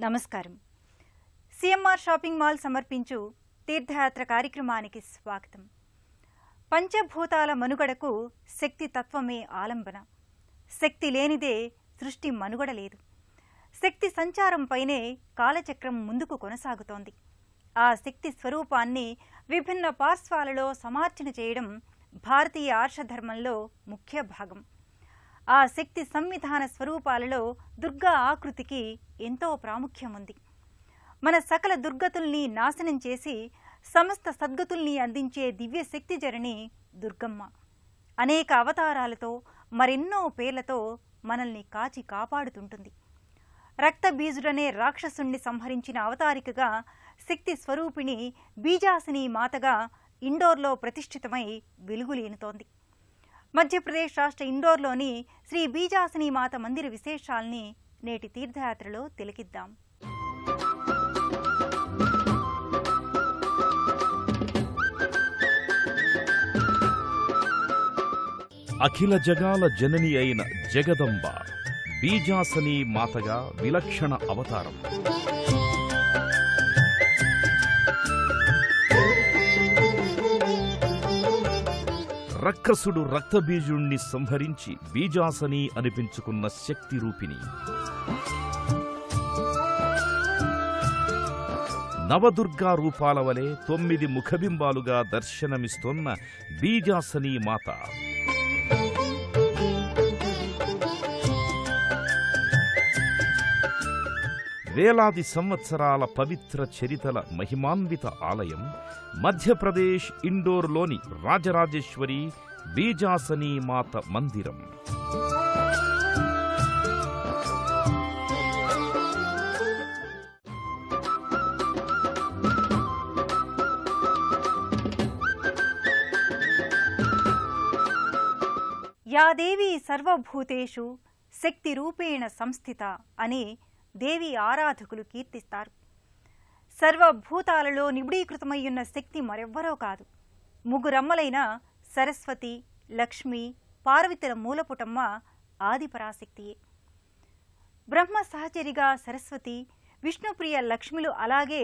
నమస్కారం. CMR shopping mall సమర్పించు తీర్థయాత్ర కార్యక్రమానికి స్వాగతం. పంచభూతాల మనుగడకు శక్తి తత్వమే ఆలంబన. శక్తి లేనిదే సృష్టి మనుగడ లేదు. శక్తి సంచారంపైనే కాలచక్రం ముందుకు కొనసాగుతోంది. ఆ శక్తి స్వరూపాన్ని విభిన్న పార్శ్వాలలో సమార్చన చేయడం భారతీయ ఆర్షధర్మంలో ముఖ్య భాగం. ఆ శక్తి సంవిధాన స్వరూపాలలో దుర్గా ఆకృతికి ఎంతో ప్రాముఖ్యం ఉంది. మన సకల దుర్గతుల్ని నాశనం చేసి సమస్త సద్గతుల్ని అందించే దివ్య శక్తి జరణి దుర్గమ్మ. అనేక అవతారాలతో మరెన్నో పేర్లతో మనల్ని కాచి కాపాడుతుంటుంది. రక్తబీజుడనే రాక్షసుణ్ణి సంహరించిన అవతారికగా శక్తి స్వరూపిణి బీజాసిని మాతగా ఇండోర్లో ప్రతిష్ఠితమై వెలుగులీనుతోంది. మధ్యప్రదేశ్ రాష్ట్ర ఇండోర్లోని శ్రీ బీజాసిని మాత మందిర విశేషాల్ని నేటి తీర్థయాత్రలో తిలకిద్దాం. అఖిల జగాల జనని అయిన జగదంబ బీజాసని మాతగా విలక్షణ అవతారం. రక్కసుడు రక్తబీజుణ్ణి సంహరించి బీజాసని అనిపించుకున్న శక్తి రూపిణి. నవదుర్గా రూపాల వలె 9 ముఖబింబాలుగా దర్శనమిస్తోన్న బీజాసని మాత. వేలాది సంవత్సరాల పవిత్ర చరితల మహిమాన్విత ఆలయం మధ్యప్రదేశ్ ఇండోర్లోని రాజరాజేశ్వరి బీజాసని మాత మందిరం. యా దేవి సర్వభూతేషు శక్తి రూపేణ సంస్థిత అని దేవి ఆరాధకులు కీర్తిస్తారు. సర్వభూతాలలో నిబిడీకృతమయ్యున్న శక్తి మరెవ్వరో కాదు, ముగ్గురమ్మలైన సరస్వతి, లక్ష్మి, పార్వతుల మూలపుటమ్మ ఆదిపరాశక్తియే. బ్రహ్మ సహచరిగా సరస్వతి, విష్ణుప్రియ లక్ష్మిలు అలాగే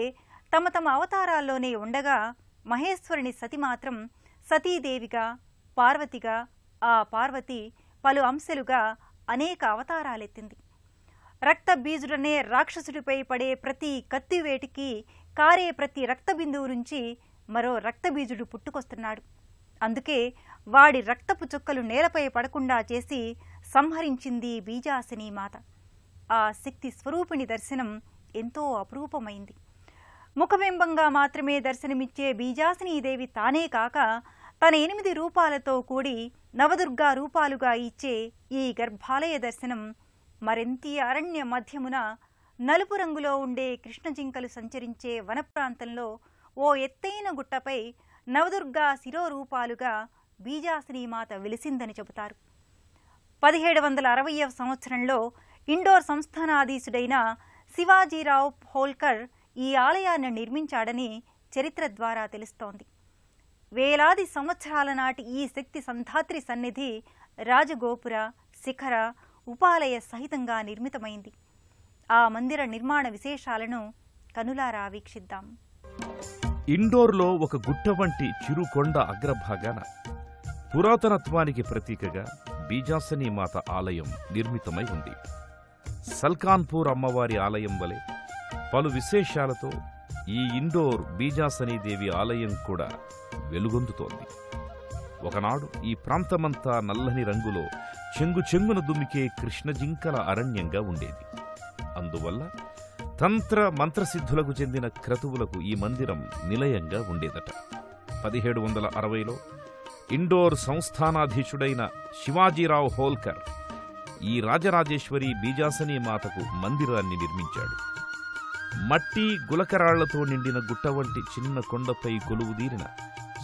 తమ తమ అవతారాల్లోనే ఉండగా మహేశ్వరుని సతి మాత్రం సతీదేవిగా, పార్వతిగా, ఆ పార్వతి పలు అంశలుగా అనేక అవతారాలెత్తింది. రక్తబీజుడనే రాక్షసుడిపై పడే ప్రతి కత్తివేటికి, కారే ప్రతి రక్తబిందువు నుంచి మరో రక్తబీజుడు పుట్టుకొస్తున్నాడు. అందుకే వాడి రక్తపు చుక్కలు నేలపై పడకుండా చేసి సంహరించింది బీజాసిని మాత. ఆ శక్తి స్వరూపిణి దర్శనం ఎంతో అపురూపమైంది. ముఖబింబంగా మాత్రమే దర్శనమిచ్చే బీజాసినీదేవి తానే కాక తన 8 రూపాలతో కూడి నవదుర్గా రూపాలుగా ఇచ్చే ఈ గర్భాలయ దర్శనం మరెంతి అరణ్య మధ్యమున నలుపు రంగులో ఉండే కృష్ణజింకలు సంచరించే వనప్రాంతంలో ఓ ఎత్తైన గుట్టపై నవదుర్గా శిరోరూపాలుగా బీజాసిని మాత వెలిసిందని చెబుతారు. 1760వ సంవత్సరంలో ఇండోర్ సంస్థానాధీశుడైన శివాజీరావు హోల్కర్ ఈ ఆలయాన్ని నిర్మించాడని చరిత్ర ద్వారా తెలుస్తోంది. వేలాది సంవత్సరాల నాటి ఈ శక్తి సంధాత్రి సన్నిధి రాజగోపుర, శిఖర, ఉపాలయ సహితంగా నిర్మితమైంది. ఆ మందిర నిర్మాణ విశేషాలను కనులారా వీక్షిద్దాం. ఇండోర్లో ఒక గుట్ట వంటి చిరుకొండ అగ్రభాగాన పురాతనత్వానికి ప్రతీకగా బీజాసని మాత ఆలయం నిర్మితమై ఉంది. సల్కాన్పూర్ అమ్మవారి ఆలయం వలె పలు విశేషాలతో ఈ ఇండోర్ బీజాసనీదేవి ఆలయం కూడా వెలుగొందుతోంది. ఒకనాడు ఈ ప్రాంతమంతా నల్లని రంగులో చెంగు చెంగున దుమికే కృష్ణజింకల అరణ్యంగా ఉండేది. అందువల్ల తంత్ర మంత్రసిద్ధులకు చెందిన క్రతువులకు ఈ మందిరం నిలయంగా ఉండేదట. 1760లో ఇండోర్ సంస్థానాధీశుడైన శివాజీరావు హోల్కర్ ఈ రాజరాజేశ్వరి బీజాసని మాతకు మందిరాన్ని నిర్మించాడు. మట్టి గులకరాళ్లతో నిండిన గుట్ట వంటి చిన్న కొండపై కొలువుదీరిన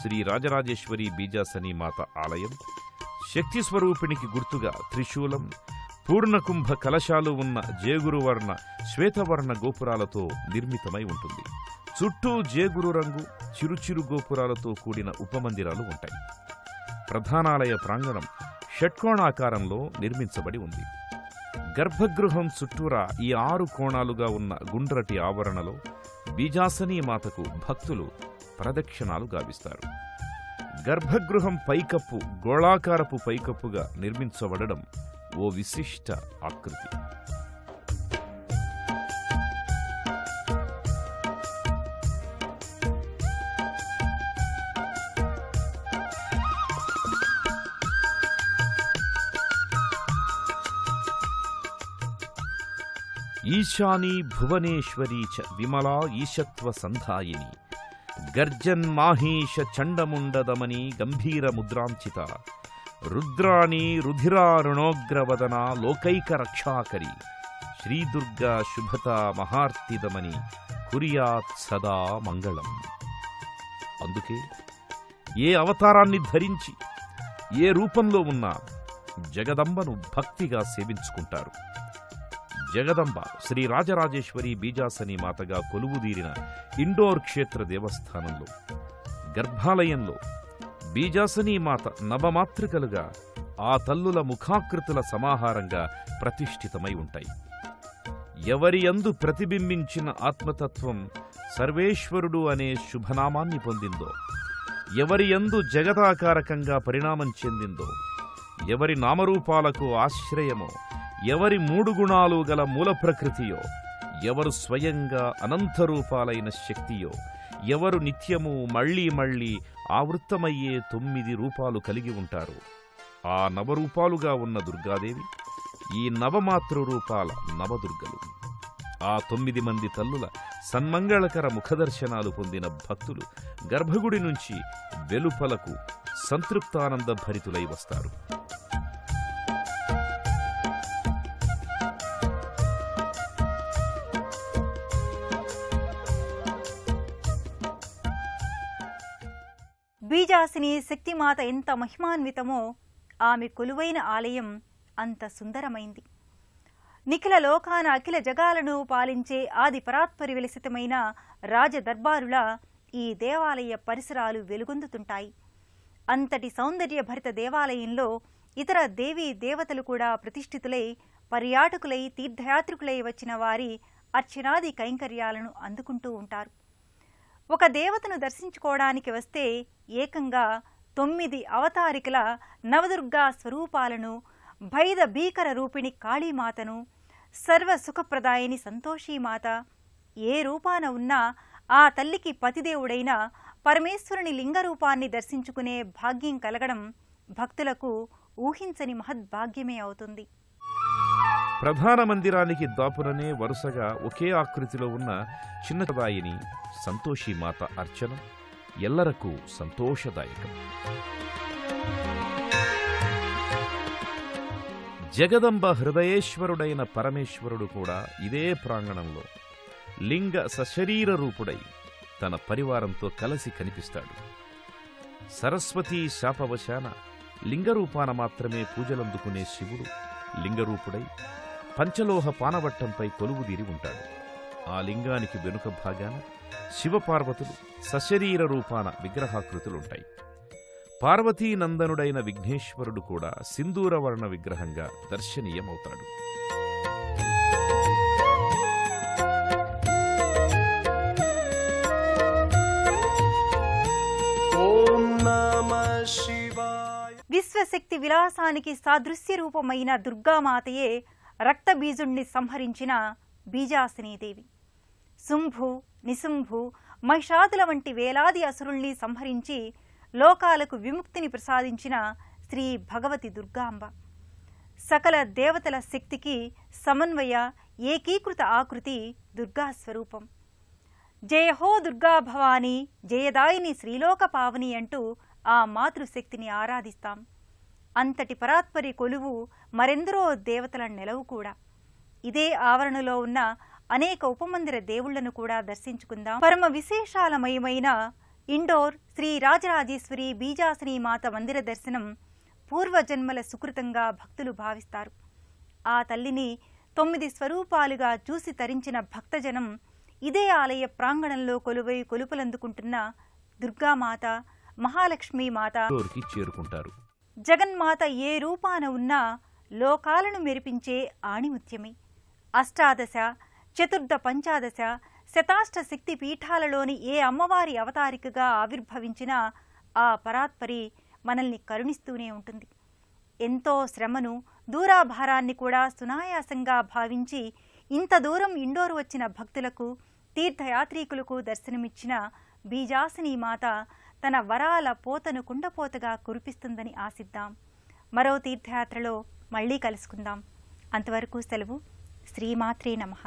శ్రీ రాజరాజేశ్వరి బీజాసని మాత ఆలయం శక్తి స్వరూపిణికి గుర్తుగా త్రిశూలం, పూర్ణకుంభ కలశాలు ఉన్న జేగురువర్ణ, శ్వేతవర్ణ గోపురాలతో నిర్మితమై ఉంటుంది. చుట్టూ జేగురు రంగు చిరుచిరు గోపురాలతో కూడిన ఉపమందిరాలు ఉంటాయి. ప్రధానాలయ ప్రాంగణం షట్కోణాకారంలో నిర్మించబడి ఉంది. గర్భగృహం చుట్టూరా ఈ 6 కోణాలుగా ఉన్న గుండ్రటి ఆవరణలో బీజాసనీ మాతకు భక్తులు ప్రదక్షిణాలు గావిస్తారు. గర్భగృహం పైకప్పు గోళాకారపు పైకప్పుగా నిర్మించబడడం ఓ విశిష్ట ఆకృతి. ఈశానీ భువనేశ్వరీ చ విమలా ఈశత్వ సంధాయిని గర్జన్మాహీష చండముండదమని గంభీర ముద్రాంచిత రుద్రాణి రుధిరారుణోగ్రవదన లోకైక రక్షాకరి శ్రీదుర్గా శుభతా మహార్తిదమని కుర్యాత్ సదా మంగళం. అందుకే ఏ అవతారాన్ని ధరించి ఏ రూపంలో ఉన్నా జగదంబను భక్తిగా సేవించుకుంటారు. జగదంబ శ్రీ రాజరాజేశ్వరి బీజాసనీ మాతగా కొలువుదీరిన ఇండోర్ క్షేత్ర దేవస్థానంలో గర్భాలయంలో బీజాసనీ మాత నవమాతృకలుగా ఆ తల్లుల ముఖాకృతుల సమాహారంగా ప్రతిష్ఠితమై ఉంటాయి. ఎవరి యందు ప్రతిబింబించిన ఆత్మతత్వం సర్వేశ్వరుడు అనే శుభనామాన్ని పొందిందో, ఎవరి యందు జగదాకారకంగా పరిణామం చెందిందో, ఎవరి నామరూపాలకు ఆశ్రయమో, ఎవరి 3 గుణాలు గల మూల ప్రకృతియో, ఎవరు స్వయంగా అనంతరూపాలైన శక్తియో, ఎవరు నిత్యము మళ్లీ మళ్లీ ఆవృత్తమయ్యే 9 రూపాలు కలిగి ఉంటారు, ఆ నవరూపాలుగా ఉన్న దుర్గాదేవి ఈ నవమాతృరూపాల నవదుర్గలు. ఆ 9 మంది తల్లుల సన్మంగళకర ముఖదర్శనాలు పొందిన భక్తులు గర్భగుడి నుంచి వెలుపలకు సంతృప్తానంద భరితులై వస్తారు. బీజాసిని శక్తిమాత ఎంత మహిమాన్వితమో ఆమె కొలువైన ఆలయం అంత సుందరమైంది. నిఖిల లోకాన అఖిల జగాలను పాలించే ఆది పరాత్పరి విలసితమైన రాజదర్బారుల ఈ దేవాలయ పరిసరాలు వెలుగొందుతుంటాయి. అంతటి సౌందర్యభరిత దేవాలయంలో ఇతర దేవీ దేవతలు కూడా ప్రతిష్ఠితులై పర్యాటకులై తీర్థయాత్రికులై వచ్చిన వారి అర్చనాది కైంకర్యాలను అందుకుంటూ ఉంటారు. ఒక దేవతను దర్శించుకోవడానికి వస్తే ఏకంగా 9 అవతారికల నవదుర్గా స్వరూపాలను, భైద భీకర రూపిణి కాళీమాతను, సర్వసుఖప్రదాయిని సంతోషీమాత, ఏ రూపాన ఉన్నా ఆ తల్లికి పతిదేవుడైన పరమేశ్వరుని లింగరూపాన్ని దర్శించుకునే భాగ్యం కలగడం భక్తులకు ఊహించని మహద్భాగ్యమే అవుతుంది. ప్రధాన మందిరానికి దాపుననే వరుసగా ఒకే ఆకృతిలో ఉన్న చిన్నదాయిని సంతోషీమాత అర్చన ఎల్లరకు సంతోషదాయకం. జగదంబ హృదయేశ్వరుడైన పరమేశ్వరుడు కూడా ఇదే ప్రాంగణంలో లింగ సశరీర రూపుడై తన పరివారంతో కలిసి కనిపిస్తాడు. సరస్వతీ శాపవశాన లింగరూపాన మాత్రమే పూజలందుకునే శివుడు లింగరూపుడై పంచలోహ పానవట్టంపై కొలువుదీరి ఉంటాడు. ఆ లింగానికి వెనుక భాగాన శివపార్వతులు సశరీర రూపాన విగ్రహాకృతులుంటాయి. పార్వతీనందనుడైన విఘ్నేశ్వరుడు కూడా సింధూరవర్ణ విగ్రహంగా దర్శనీయమవుతాడు. విశ్వశక్తి విలాసానికి సాదృశ్య రూపమైన దుర్గామాతయే రక్తబీజుణ్ణి సంహరించిన బీజాసినీదేవి. శుంభు, నిశుంభు, మహిషాదుల వంటి వేలాది అసురుల్ని సంహరించి లోకాలకు విముక్తిని ప్రసాదించిన శ్రీ భగవతి దుర్గాంబ. సకల దేవతల శక్తికి సమన్వయ ఏకీకృత ఆకృతి దుర్గాస్వరూపం. జయహో దుర్గా భవాని, జయదాయిని శ్రీలోక పావని అంటూ ఆ మాతృశక్తిని ఆరాధిస్తాం. అంతటి పరాత్పరి కొలువు మరెందరో దేవతల నెలవు కూడా. ఇదే ఆవరణలో ఉన్న అనేక ఉపమందిర దేవుళ్లను కూడా దర్శించుకుందాం. పరమ విశేషాలమయమైన ఇండోర్ శ్రీ రాజరాజేశ్వరి బీజాసిని మాత మందిర దర్శనం పూర్వజన్మల సుకృతంగా భక్తులు భావిస్తారు. ఆ తల్లిని 9 స్వరూపాలుగా చూసి తరించిన భక్తజనం ఇదే ఆలయ ప్రాంగణంలో కొలువై కొలుపులందుకుంటున్న దుర్గామాత, మహాలక్ష్మీమాత చేరుకుంటారు. జగన్మాత ఏ రూపాన ఉన్నా లోకాలను మెరిపించే ఆణిముత్యమే. అష్టాదశ, చతుర్థ, పంచాదశ, శతాష్ట శక్తి పీఠాలలోని ఏ అమ్మవారి అవతారికగా ఆవిర్భవించినా ఆ పరాత్పరి మనల్ని కరుణిస్తూనే ఉంటుంది. ఎంతో శ్రమను, దూరాభారాన్ని కూడా సునాయాసంగా భావించి ఇంత దూరం ఇండోరు వచ్చిన భక్తులకు, తీర్థయాత్రికులకు దర్శనమిచ్చిన బీజాసిని మాత తన వరాల పోతను కుండపోతగా కురిపిస్తుందని ఆశిద్దాం. మరో తీర్థయాత్రలో మళ్ళీ కలుసుకుందాం. అంతవరకు సెలవు. శ్రీమాత్రే నమః.